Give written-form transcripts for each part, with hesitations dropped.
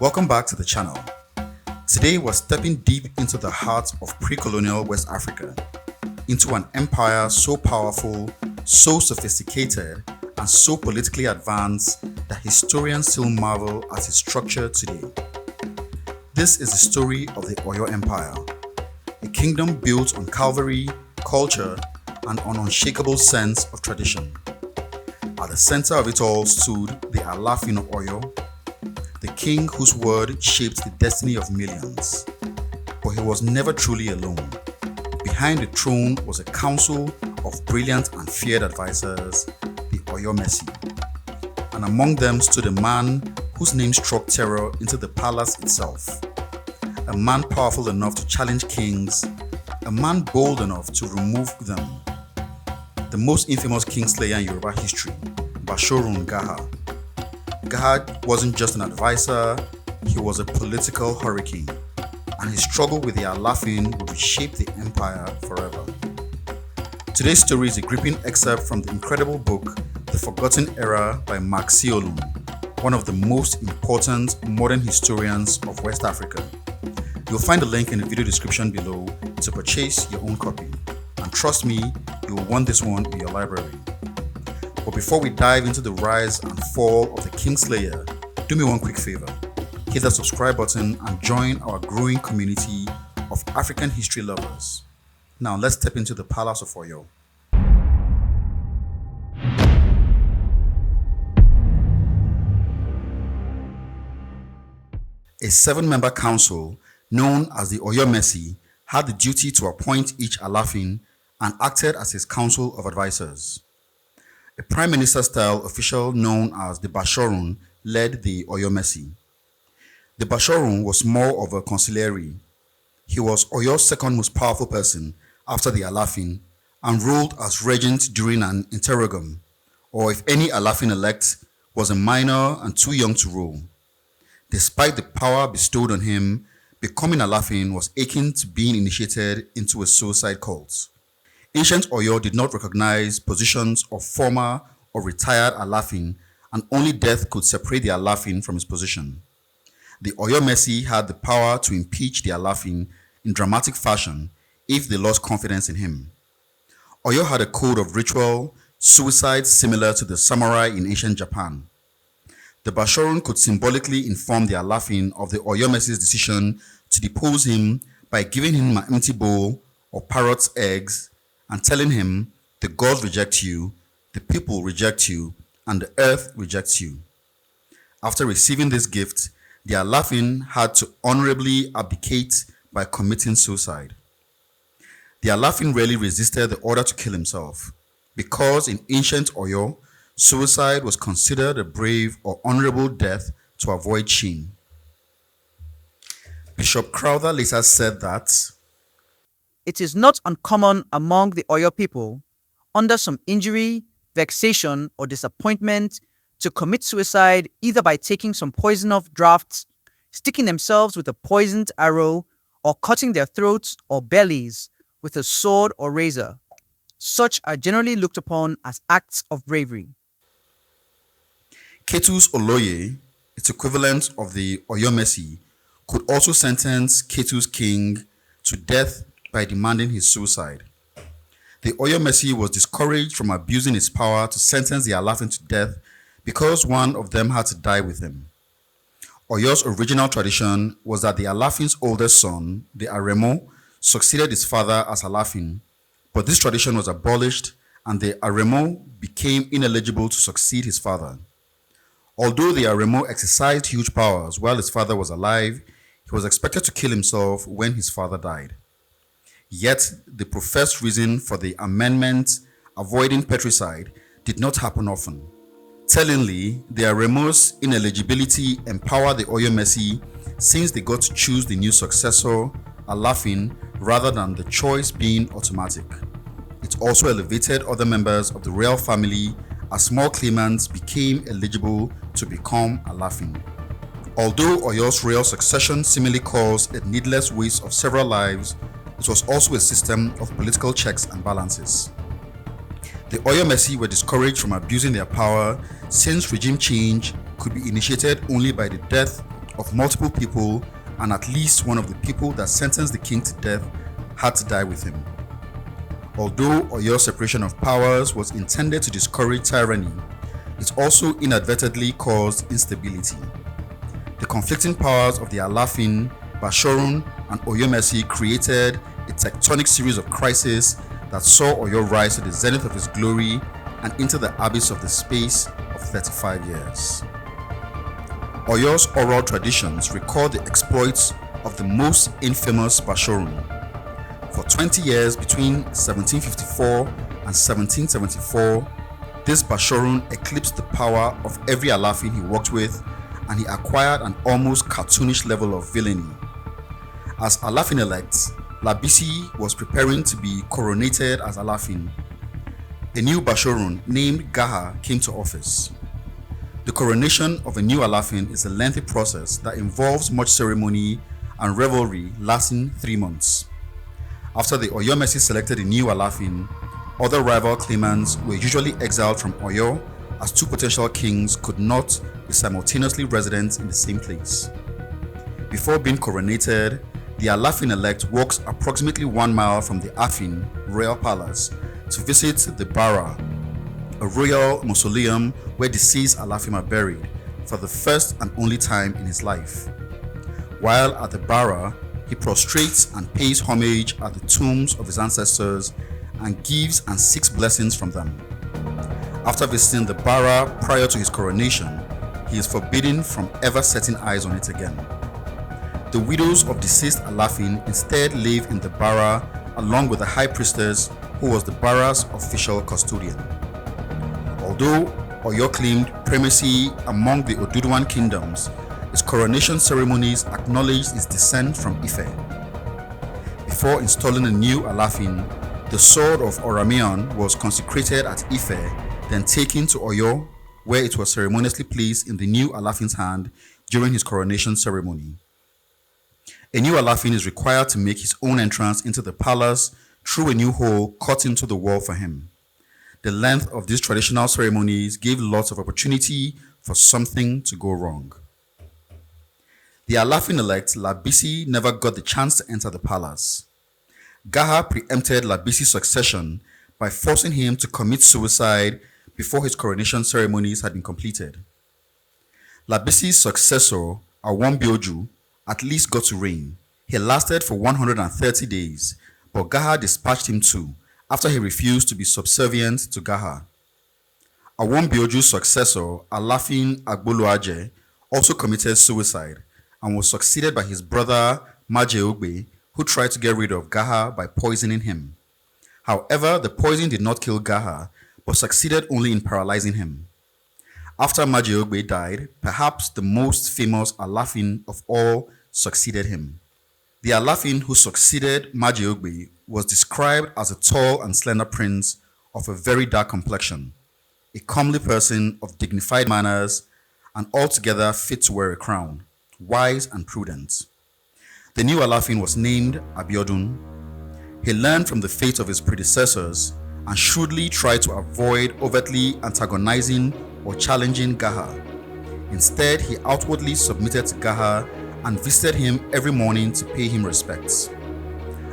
Welcome back to the channel. Today we're stepping deep into the heart of pre-colonial West Africa, into an empire so powerful, so sophisticated, and so politically advanced that historians still marvel at its structure today. This is the story of the Oyo Empire, a kingdom built on cavalry, culture, and an unshakable sense of tradition. At the center of it all stood the Alaafin of Oyo, the king whose word shaped the destiny of millions. But he was never truly alone. Behind the throne was a council of brilliant and feared advisors, the Oyo Messi. And among them stood a man whose name struck terror into the palace itself. A man powerful enough to challenge kings, a man bold enough to remove them. The most infamous kingslayer in Yoruba history, Bashorun Gaha. Gaha wasn't just an advisor, he was a political hurricane, and his struggle with the Alaafin would reshape the empire forever. Today's story is a gripping excerpt from the incredible book, The Forgotten Era by Mark Seolun, one of the most important modern historians of West Africa. You'll find a link in the video description below to purchase your own copy. And trust me, you will want this one in your library. But before we dive into the rise and fall of the Kingslayer, do me one quick favor. Hit the subscribe button and join our growing community of African history lovers. Now let's step into the Palace of Oyo. A 7-member council known as the Oyo Messi had the duty to appoint each Alaafin and acted as his council of advisors. A prime minister-style official known as the Bashorun led the Oyo Messi. The Bashorun was more of a consigliere. He was Oyo's second most powerful person after the Alaafin and ruled as regent during an interregnum, or if any Alaafin-elect was a minor and too young to rule. Despite the power bestowed on him, becoming Alaafin was akin to being initiated into a suicide cult. Ancient Oyo did not recognize positions of former or retired Alaafin, and only death could separate the Alaafin from his position. The Oyo Messi had the power to impeach the Alaafin in dramatic fashion if they lost confidence in him. Oyo had a code of ritual suicide similar to the samurai in ancient Japan. The Bashorun could symbolically inform the Alaafin of the Oyo Messi's decision to depose him by giving him an empty bowl or parrot's eggs and telling him, the gods reject you, the people reject you, and the earth rejects you. After receiving this gift, the Alaafin had to honorably abdicate by committing suicide. The Alaafin rarely resisted the order to kill himself, because in ancient Oyo, suicide was considered a brave or honorable death to avoid shame. Bishop Crowther later said that it is not uncommon among the Oyo people, under some injury, vexation, or disappointment, to commit suicide either by taking some poison-off draughts, sticking themselves with a poisoned arrow, or cutting their throats or bellies with a sword or razor. Such are generally looked upon as acts of bravery. Ketu's Oloye, its equivalent of the Oyo Messi, could also sentence Ketu's king to death by demanding his suicide. The Oyo Messi was discouraged from abusing his power to sentence the Alaafin to death because one of them had to die with him. Oyo's original tradition was that the Alaafin's oldest son, the Aremo, succeeded his father as Alaafin, but this tradition was abolished and the Aremo became ineligible to succeed his father. Although the Aremo exercised huge powers while his father was alive, he was expected to kill himself when his father died. Yet, the professed reason for the amendment avoiding patricide did not happen often. Tellingly, the Aremo's ineligibility empowered the Oyo Messi since they got to choose the new successor, Alaafin, rather than the choice being automatic. It also elevated other members of the royal family as small claimants became eligible to become Alaafin. Although Oyo's royal succession seemingly caused a needless waste of several lives, it was also a system of political checks and balances. The Oyo Messi were discouraged from abusing their power since regime change could be initiated only by the death of multiple people, and at least one of the people that sentenced the king to death had to die with him. Although Oyo's separation of powers was intended to discourage tyranny, it also inadvertently caused instability. The conflicting powers of the Alafin, Bashorun, and Oyomesi created a tectonic series of crises that saw Oyo rise to the zenith of his glory and into the abyss of the space of 35 years. Oyo's oral traditions record the exploits of the most infamous Bashorun. For 20 years between 1754 and 1774, this Bashorun eclipsed the power of every Alafin he worked with, and he acquired an almost cartoonish level of villainy. As Alafin-elect, Labisi was preparing to be coronated as Alafin. A new Bashorun named Gaha came to office. The coronation of a new Alafin is a lengthy process that involves much ceremony and revelry lasting 3 months. After the Oyomesi selected a new Alafin, other rival claimants were usually exiled from Oyo, as two potential kings could not be simultaneously resident in the same place. Before being coronated, the Alafin-elect walks approximately 1 mile from the Afin royal palace to visit the Bara, a royal mausoleum where deceased Alafin are buried for the first and only time in his life. While at the Bara, he prostrates and pays homage at the tombs of his ancestors and gives and seeks blessings from them. After visiting the Bara prior to his coronation, he is forbidden from ever setting eyes on it again. The widows of deceased Alafin instead live in the Bara along with the high priestess, who was the Bara's official custodian. Although Oyo claimed primacy among the Oduduwan kingdoms, his coronation ceremonies acknowledged his descent from Ife. Before installing a new Alafin, the sword of Oramion was consecrated at Ife, then taken to Oyo, where it was ceremoniously placed in the new Alafin's hand during his coronation ceremony. A new Alafin is required to make his own entrance into the palace through a new hole cut into the wall for him. The length of these traditional ceremonies gave lots of opportunity for something to go wrong. The Alafin-elect Labisi never got the chance to enter the palace. Gaha preempted Labisi's succession by forcing him to commit suicide before his coronation ceremonies had been completed. Labisi's successor, Awambioju, at least got to reign. He lasted for 130 days, but Gaha dispatched him too after he refused to be subservient to Gaha. Awambioju's successor, Alafin Agboluaje, also committed suicide and was succeeded by his brother Majeogbe, who tried to get rid of Gaha by poisoning him. However, the poison did not kill Gaha, but succeeded only in paralyzing him. After Majeogbe died, perhaps the most famous Alafin of all succeeded him. The Alafin who succeeded Majeogbe was described as a tall and slender prince of a very dark complexion, a comely person of dignified manners, and altogether fit to wear a crown, wise and prudent. The new Alafin was named Abiodun. He learned from the fate of his predecessors and shrewdly tried to avoid overtly antagonizing or challenging Gaha. Instead, he outwardly submitted to Gaha and visited him every morning to pay him respects.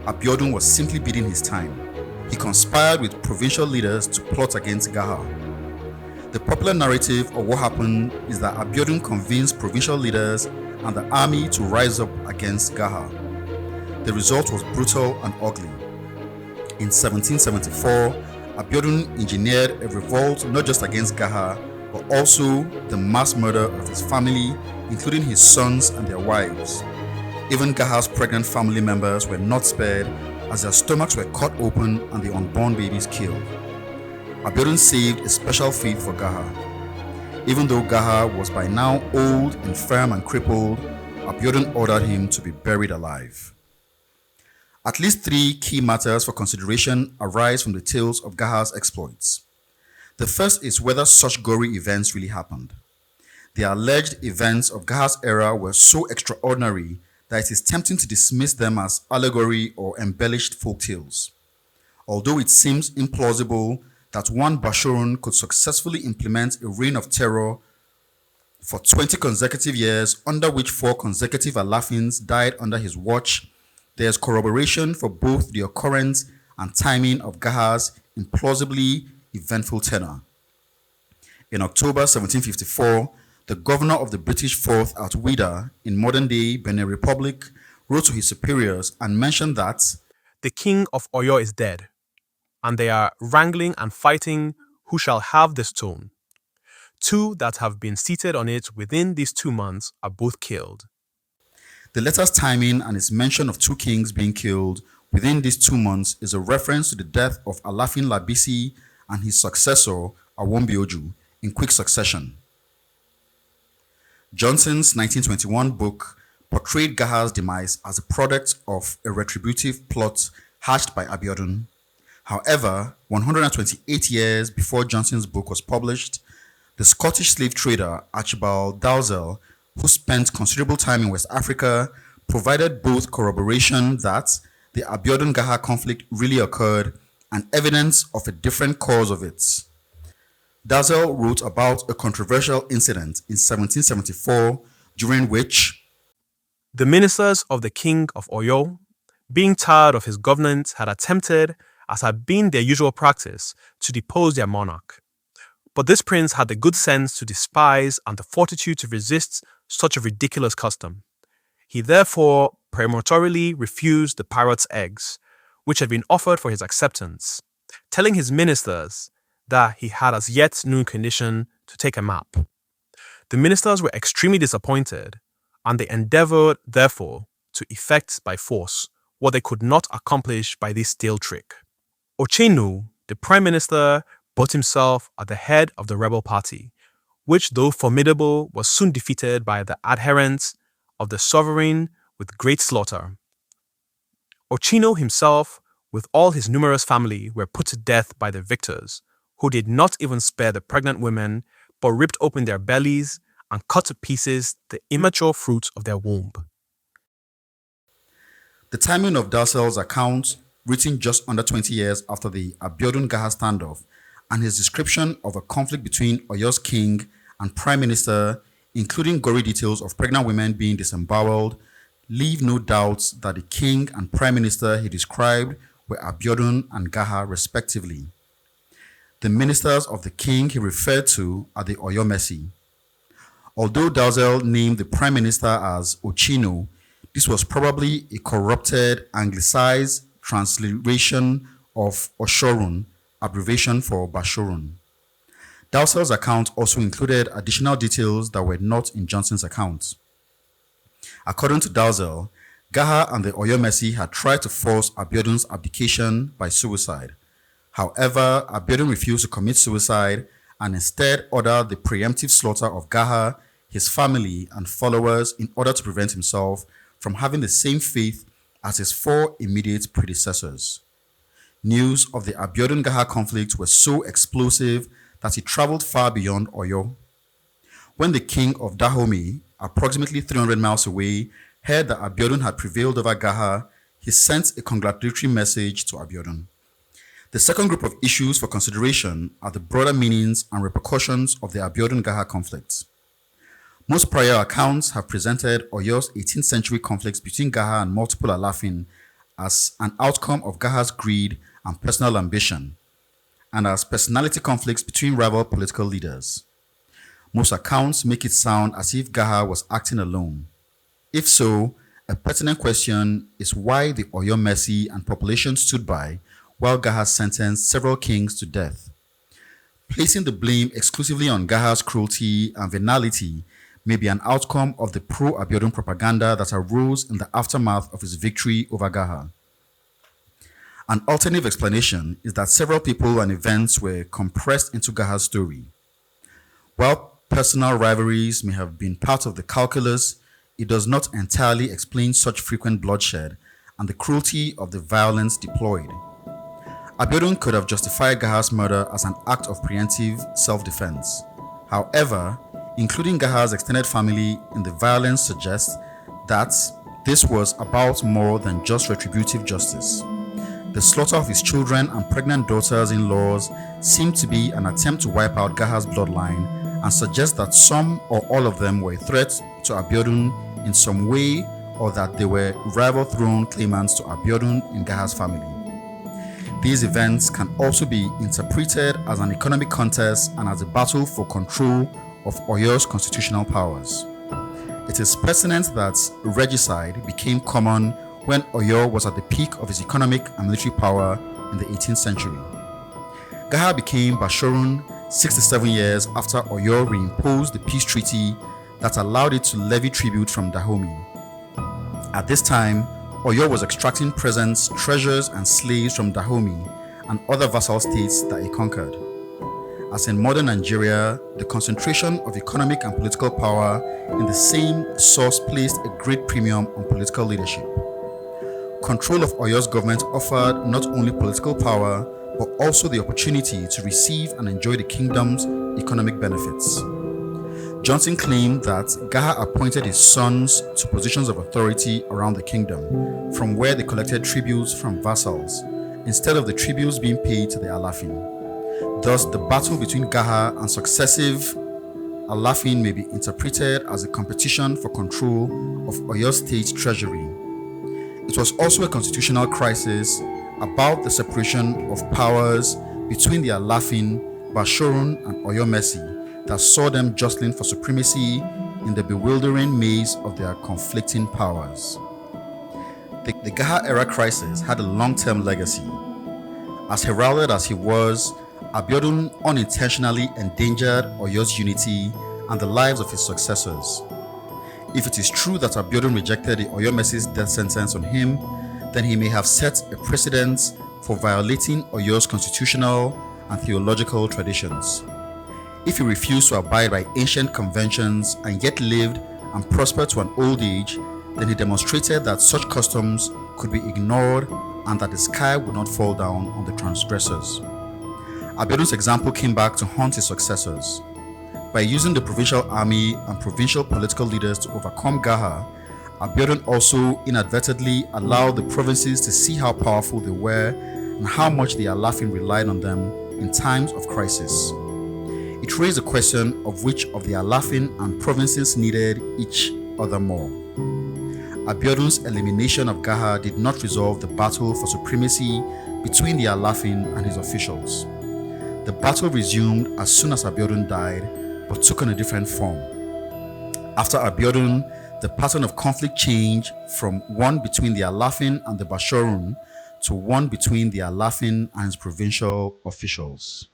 Abiodun was simply biding his time. He conspired with provincial leaders to plot against Gaha. The popular narrative of what happened is that Abiodun convinced provincial leaders and the army to rise up against Gaha. The result was brutal and ugly. In 1774, Abiodun engineered a revolt not just against Gaha, but also the mass murder of his family, including his sons and their wives. Even Gaha's pregnant family members were not spared, as their stomachs were cut open and the unborn babies killed. Abiodun saved a special fate for Gaha. Even though Gaha was by now old, infirm, and crippled, Abiodun ordered him to be buried alive. At least 3 key matters for consideration arise from the tales of Gaha's exploits. The first is whether such gory events really happened. The alleged events of Gaha's era were so extraordinary that it is tempting to dismiss them as allegory or embellished folk tales. Although it seems implausible that one Bashorun could successfully implement a reign of terror For 20 consecutive years, under which 4 consecutive Alafins died under his watch, there is corroboration for both the occurrence and timing of Gaha's implausibly eventful tenure. In October 1754, the governor of the British Fourth at Ouidah in modern-day Benin Republic wrote to his superiors and mentioned that the king of Oyo is dead, and they are wrangling and fighting who shall have the stone. 2 that have been seated on it within these 2 months are both killed. the letter's timing and its mention of 2 kings being killed within these 2 months is a reference to the death of Alafin Labisi and his successor Awombioju in quick succession. Johnson's 1921 book portrayed Gaha's demise as a product of a retributive plot hatched by Abiodun. However, 128 years before Johnson's book was published, the Scottish slave trader Archibald Dalzell, who spent considerable time in West Africa, provided both corroboration that the Abiodun-Gaha conflict really occurred and evidence of a different cause of it. Dalzell wrote about a controversial incident in 1774 during which the ministers of the king of Oyo, being tired of his governance, had attempted, as had been their usual practice, to depose their monarch. But this prince had the good sense to despise and the fortitude to resist such a ridiculous custom. He therefore peremptorily refused the parrot's eggs, which had been offered for his acceptance, telling his ministers that he had as yet no condition to take a map. The ministers were extremely disappointed, and they endeavored, therefore, to effect by force what they could not accomplish by this stale trick. Ochenu, the prime minister, put himself at the head of the rebel party, which, though formidable, was soon defeated by the adherents of the sovereign with great slaughter. Ochino himself, with all his numerous family, were put to death by the victors, who did not even spare the pregnant women, but ripped open their bellies and cut to pieces the immature fruit of their womb. the timing of Dalzell's account, written just under 20 years after the Abiodun-Gaha standoff, and his description of a conflict between Oyo's king and prime minister, including gory details of pregnant women being disemboweled, leave no doubts that the king and prime minister he described were Abiodun and Gaha respectively. The ministers of the king he referred to are the Oyo Messi. Although Dalzell named the prime minister as Ochino, this was probably a corrupted, anglicized transliteration of Oshorun, abbreviation for Bashorun. Dalzell's account also included additional details that were not in Johnson's account. According to Dalzell, Gaha and the Oyo Messi had tried to force Abiodun's abdication by suicide. However, Abiodun refused to commit suicide and instead ordered the preemptive slaughter of Gaha, his family, and followers in order to prevent himself from having the same fate as his 4 immediate predecessors. News of the Abiodun-Gaha conflict was so explosive that it traveled far beyond Oyo. When the king of Dahomey, approximately 300 miles away, heard that Abiodun had prevailed over Gaha, he sent a congratulatory message to Abiodun. The second group of issues for consideration are the broader meanings and repercussions of the Abiodun-Gaha conflict. Most prior accounts have presented Oyo's 18th century conflicts between Gaha and multiple Alafin as an outcome of Gaha's greed and personal ambition, and as personality conflicts between rival political leaders. Most accounts make it sound as if Gaha was acting alone. If so, a pertinent question is why the Oyo Messi and population stood by while Gaha sentenced several kings to death. Placing the blame exclusively on Gaha's cruelty and venality may be an outcome of the pro-Abiodun propaganda that arose in the aftermath of his victory over Gaha. An alternative explanation is that several people and events were compressed into Gaha's story. While personal rivalries may have been part of the calculus, it does not entirely explain such frequent bloodshed and the cruelty of the violence deployed. Abiodun could have justified Gaha's murder as an act of preemptive self-defense. However, including Gaha's extended family in the violence suggests that this was about more than just retributive justice. The slaughter of his children and pregnant daughters-in-laws seemed to be an attempt to wipe out Gaha's bloodline and suggests that some or all of them were a threat to Abiodun in some way, or that they were rival throne claimants to Abiodun in Gaha's family. These events can also be interpreted as an economic contest and as a battle for control of Oyo's constitutional powers. It is pertinent that regicide became common when Oyo was at the peak of its economic and military power in the 18th century. Gaha became Bashorun 67 years after Oyo reimposed the peace treaty that allowed it to levy tribute from Dahomey. At this time, Oyo was extracting presents, treasures, and slaves from Dahomey and other vassal states that it conquered. As in modern Nigeria, the concentration of economic and political power in the same source placed a great premium on political leadership. Control of Oyo's government offered not only political power, but also the opportunity to receive and enjoy the kingdom's economic benefits. Johnson claimed that Gaha appointed his sons to positions of authority around the kingdom, from where they collected tributes from vassals, instead of the tributes being paid to the Alafin. Thus, the battle between Gaha and successive Alafin may be interpreted as a competition for control of Oyo State treasury. It was also a constitutional crisis about the separation of powers between the Alafin, Bashorun, and Oyo Messi that saw them jostling for supremacy in the bewildering maze of their conflicting powers. The Gaha era crisis had a long-term legacy. As heralded as he was, Abiodun unintentionally endangered Oyo's unity and the lives of his successors. If it is true that Abiodun rejected the Oyo Messi's death sentence on him, then he may have set a precedent for violating Oyo's constitutional and theological traditions. If he refused to abide by ancient conventions and yet lived and prospered to an old age, then he demonstrated that such customs could be ignored and that the sky would not fall down on the transgressors. Abiodun's example came back to haunt his successors. By using the provincial army and provincial political leaders to overcome Gaha, Abiodun also inadvertently allowed the provinces to see how powerful they were and how much the Alafin relied on them in times of crisis. It raised the question of which of the Alafin and provinces needed each other more. Abiodun's elimination of Gaha did not resolve the battle for supremacy between the Alafin and his officials. The battle resumed as soon as Abiodun died, but took on a different form. After Abiodun, the pattern of conflict changed from one between the Alafin and the Bashorun to one between the Alafin and his provincial officials.